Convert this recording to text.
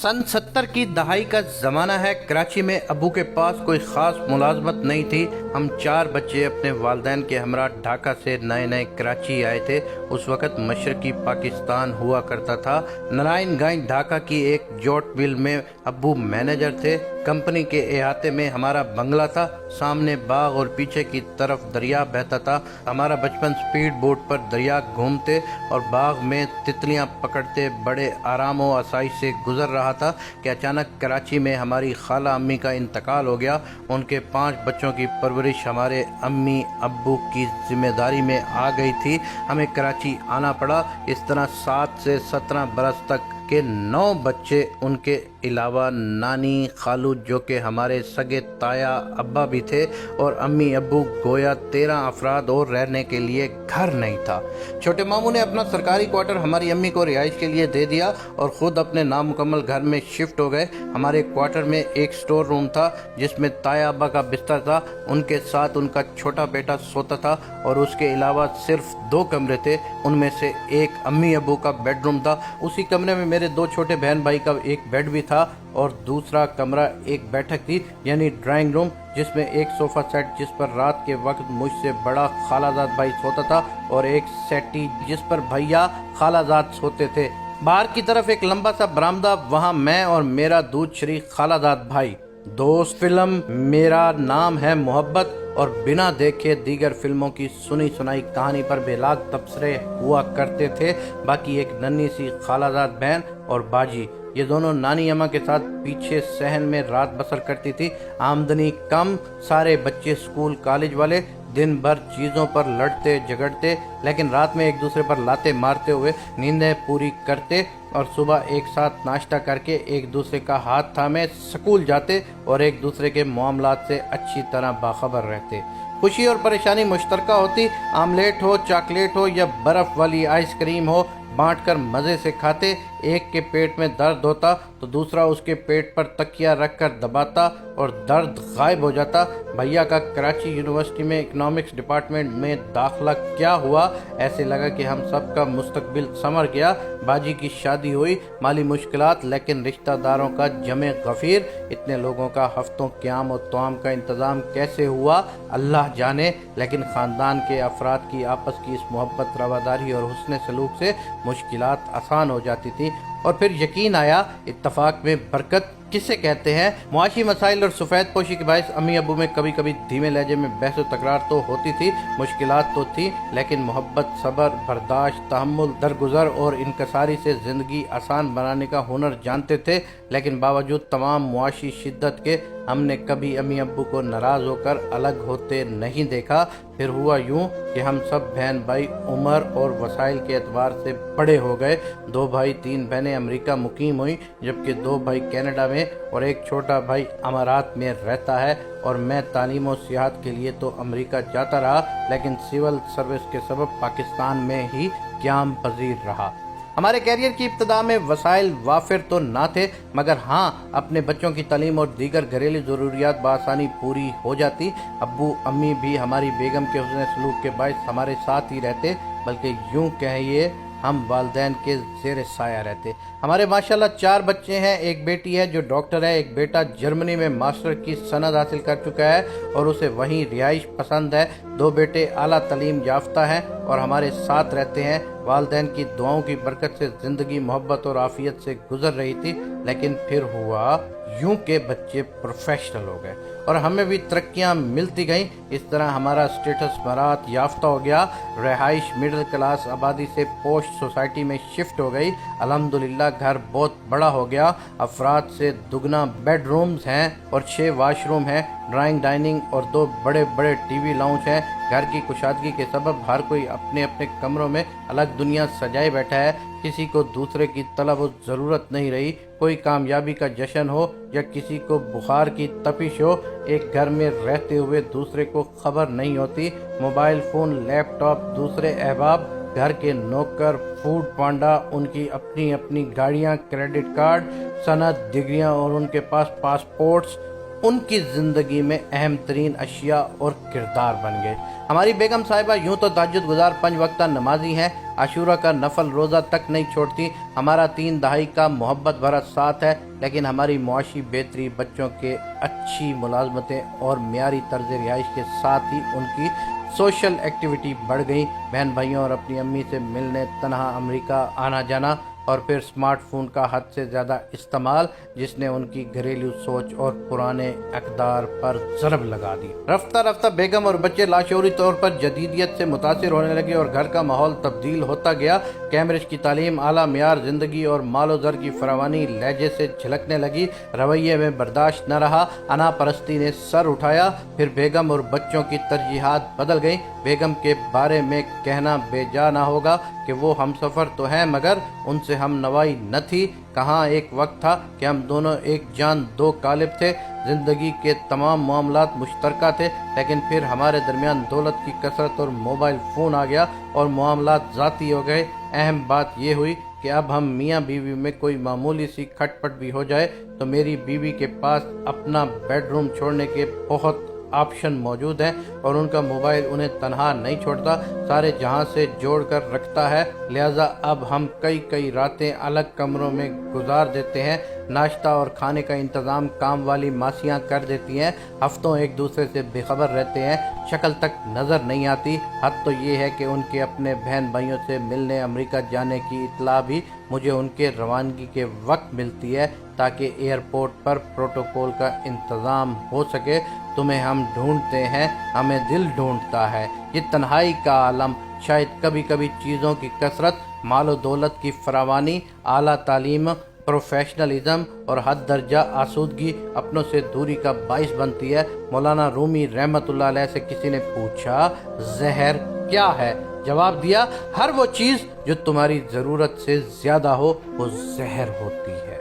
सन 70 की दहाई का ज़माना है। कराची में अबू के पास कोई ख़ास मुलाजमत नहीं थी। हम 4 बच्चे अपने वालिदैन के हमरा ढाका से नए नए कराची आए थे। उस वक़्त मशरकी पाकिस्तान हुआ करता था। नारायणगंज ढाका की एक जोट मिल में अबू मैनेजर थे। कंपनी के अहाते में हमारा बंगला था। सामने बाग और पीछे की तरफ दरिया बहता था। हमारा बचपन स्पीड बोट पर दरिया घूमते और बाग में तितलियां पकड़ते बड़े आराम और आसाइश से गुजर रहा था कि अचानक कराची में हमारी खाला अम्मी का इंतकाल हो गया। उनके 5 बच्चों की परवरिश हमारे अम्मी अब्बू की जिम्मेदारी में आ गई थी। हमें कराची आना पड़ा। इस तरह 7 से 17 बरस तक के 9 बच्चे, उनके अलावा नानी खालू जो कि हमारे सगे ताया अब्बा भी थे, और अम्मी अब्बू, गोया 13 अफराद और रहने के लिए घर नहीं था। छोटे मामू ने अपना सरकारी क्वार्टर हमारी अम्मी को रिहाइश के लिए दे दिया और ख़ुद अपने नामुकम्मल घर में शिफ्ट हो गए। हमारे क्वार्टर में एक स्टोर रूम था जिसमें ताया अब्बा का बिस्तर था। उनके साथ उनका छोटा बेटा सोता था और उसके अलावा सिर्फ 2 कमरे थे। उनमें से एक अम्मी अब्बू का बेडरूम था। उसी कमरे में मेरे 2 छोटे बहन भाई का एक बेड भी था और दूसरा कमरा एक बैठक थी, यानी ड्राइंग रूम, जिसमें एक सोफा सेट जिस पर रात के वक्त मुझसे बड़ा खालाजाद भाई सोता था और एक सेटी जिस पर भैया खालाजाद सोते थे। बाहर की तरफ एक लंबा सा बरामदा, वहां मैं और मेरा दूध शरीक खालाजाद भाई दोस्त। फिल्म मेरा नाम है मोहब्बत और बिना देखे दीगर फिल्मों की सुनी सुनाई कहानी पर बेलाग तबसरे हुआ करते थे। बाकी एक नन्ही सी खालाजाद बहन और बाजी, ये दोनों नानी अम्मा के साथ पीछे सहन में रात बसर करती थी। आमदनी कम, सारे बच्चे स्कूल कॉलेज वाले, दिन भर चीज़ों पर लड़ते झगड़ते, लेकिन रात में एक दूसरे पर लाते मारते हुए नींदें पूरी करते और सुबह एक साथ नाश्ता करके एक दूसरे का हाथ थामे स्कूल जाते और एक दूसरे के मामलात से अच्छी तरह बाखबर रहते। खुशी और परेशानी मुश्तरका होती। आमलेट हो, चॉकलेट हो या बर्फ़ वाली आइसक्रीम हो, बांटकर मज़े से खाते। एक के पेट में दर्द होता तो दूसरा उसके पेट पर तकिया रखकर दबाता और दर्द गायब हो जाता। भैया का कराची यूनिवर्सिटी में इकोनॉमिक्स डिपार्टमेंट में दाखिला क्या हुआ, ऐसे लगा कि हम सब का मुस्तकबिल संवर गया। बाजी की शादी हुई, माली मुश्किलात, लेकिन रिश्तेदारों का जमे गफीर। इतने लोगों का हफ्तों क़याम और तवाम का इंतज़ाम कैसे हुआ अल्लाह जाने, लेकिन ख़ानदान के अफराद की आपस की इस मोहब्बत, रवादारी और हुस्न सलूक से मुश्किलात आसान हो जाती थी। और फिर यकीन आया, इत्तफाक में बरकत किसे कहते हैं। मुआशी मसाइल और सफ़ेद पोशी के बायस अम्मी अबू में कभी कभी धीमे लहजे में बहस व तकरार तो होती थी, मुश्किलात तो थी, लेकिन मोहब्बत, सब्र, बर्दाश्त, तहम्मुल, दरगुजर और इनकसारी से ज़िंदगी आसान बनाने का हुनर जानते थे। लेकिन बावजूद तमाम मुआशी शिद्दत के हमने कभी अम्मी अब्बू को नाराज़ होकर अलग होते नहीं देखा। फिर हुआ यूं कि हम सब बहन भाई उम्र और वसाइल के एतबार से बड़े हो गए। 2 भाई 3 बहनें अमेरिका मुकीम हुई, जबकि 2 भाई कनाडा में और एक छोटा भाई अमारात में रहता है। और मैं तालीम और सियाहत के लिए तो अमेरिका जाता रहा, लेकिन सिविल सर्विस के सबब पाकिस्तान में ही क़याम पजीर रहा। हमारे कैरियर की इब्तदा में वसाइल वाफिर तो ना थे, मगर हाँ, अपने बच्चों की तालीम और दीगर घरेलू ज़रूरियात बआसानी पूरी हो जाती। अब्बू अम्मी भी हमारी बेगम के हुस्न सलूक के बायस हमारे साथ ही रहते, बल्कि यूं कहिए हम वालिदैन के ज़ेर साया रहते। हमारे माशाल्लाह 4 बच्चे हैं। एक बेटी है जो डॉक्टर है, एक बेटा जर्मनी में मास्टर की सनद हासिल कर चुका है और उसे वहीं रिहाइश पसंद है। 2 बेटे आला तालीम याफ्ता हैं और हमारे साथ रहते हैं। वालिदैन की दुआओं की बरकत से ज़िंदगी मोहब्बत और आफियत से गुजर रही थी, लेकिन फिर हुआ यूं के बच्चे प्रोफेशनल हो गए और हमें भी तरक्कियां मिलती गईं। इस तरह हमारा स्टेटस मरात याफ्ता हो गया। रहाइश मिडिल क्लास आबादी से पोस्ट सोसाइटी में शिफ्ट हो गई। अल्हम्दुलिल्लाह घर बहुत बड़ा हो गया। अफराद से दुगना बेडरूम्स हैं और 6 वाशरूम हैं, ड्राइंग, डाइनिंग और 2 बड़े बड़े टीवी लाउंज हैं। घर की कुशादगी के सबब हर कोई अपने अपने कमरों में अलग दुनिया सजाए बैठा है। किसी को दूसरे की तलब और ज़रूरत नहीं रही। कोई कामयाबी का जश्न हो या किसी को बुखार की तपिश हो, एक घर में रहते हुए दूसरे को खबर नहीं होती। मोबाइल फ़ोन, लैपटॉप, दूसरे अहबाब, घर के नौकर, फूड पांडा, उनकी अपनी अपनी गाड़ियां, क्रेडिट कार्ड, सनद, डिग्रियां और उनके पास पासपोर्ट्स। ان کی زندگی میں اہم ترین اشیاء اور کردار بن گئے۔ ہماری بیگم صاحبہ یوں تو تہجد گزار 5 وقتہ نمازی ہیں، عاشورہ کا نفل روزہ تک نہیں چھوڑتی، ہمارا 3 دہائی کا محبت بھرا ساتھ ہے، لیکن ہماری معاشی بہتری، بچوں کے اچھی ملازمتیں اور معیاری طرز رہائش کے ساتھ ہی ان کی سوشل ایکٹیویٹی بڑھ گئی۔ بہن بھائیوں اور اپنی امی سے ملنے تنہا امریکہ آنا جانا، اور پھر سمارٹ فون کا حد سے زیادہ استعمال، جس نے ان کی گھریلو سوچ اور پرانے اقدار پر ضرب لگا دی۔ رفتہ رفتہ بیگم اور بچے لاشعوری طور پر جدیدیت سے متاثر ہونے لگے اور گھر کا ماحول تبدیل ہوتا گیا۔ کیمبرج کی تعلیم، اعلیٰ معیار زندگی اور مال و زر کی فراوانی لہجے سے جھلکنے لگی۔ رویے میں برداشت نہ رہا، انا پرستی نے سر اٹھایا۔ پھر بیگم اور بچوں کی ترجیحات بدل گئیں۔ بیگم کے بارے میں کہنا بے جا نہ ہوگا کہ وہ ہم سفر تو ہیں مگر ان سے ہم نوائی نہ تھی۔ کہاں ایک وقت تھا کہ ہم دونوں ایک جان دو قالب تھے، زندگی کے تمام معاملات مشترکہ تھے، لیکن پھر ہمارے درمیان دولت کی کثرت اور موبائل فون آ گیا اور معاملات ذاتی ہو گئے۔ اہم بات یہ ہوئی کہ اب ہم میاں بیوی میں کوئی معمولی سی کھٹ پٹ بھی ہو جائے تو میری بیوی کے پاس اپنا بیڈ روم چھوڑنے کے بہت آپشن موجود ہیں، اور ان کا موبائل انہیں تنہا نہیں چھوڑتا، سارے جہاں سے جوڑ کر رکھتا ہے۔ لہٰذا اب ہم کئی راتیں الگ کمروں میں گزار دیتے ہیں۔ ناشتہ اور کھانے کا انتظام کام والی ماسیاں کر دیتی ہیں۔ ہفتوں ایک دوسرے سے بے خبر رہتے ہیں، شکل تک نظر نہیں آتی۔ حد تو یہ ہے کہ ان کے اپنے بہن بھائیوں سے ملنے امریکہ جانے کی اطلاع بھی مجھے ان کے روانگی کے وقت ملتی ہے تاکہ ایئرپورٹ پر پروٹوکول کا انتظام ہو سکے۔ تمہیں ہم ڈھونڈتے ہیں، ہمیں دل ڈھونڈتا ہے۔ یہ تنہائی کا عالم، شاید کبھی کبھی چیزوں کی کثرت، مال و دولت کی فراوانی، اعلیٰ تعلیم، پروفیشنلزم اور حد درجہ آسودگی اپنوں سے دوری کا باعث بنتی ہے۔ مولانا رومی رحمۃ اللہ علیہ سے کسی نے پوچھا، زہر کیا ہے؟ جواب دیا، ہر وہ چیز جو تمہاری ضرورت سے زیادہ ہو وہ زہر ہوتی ہے۔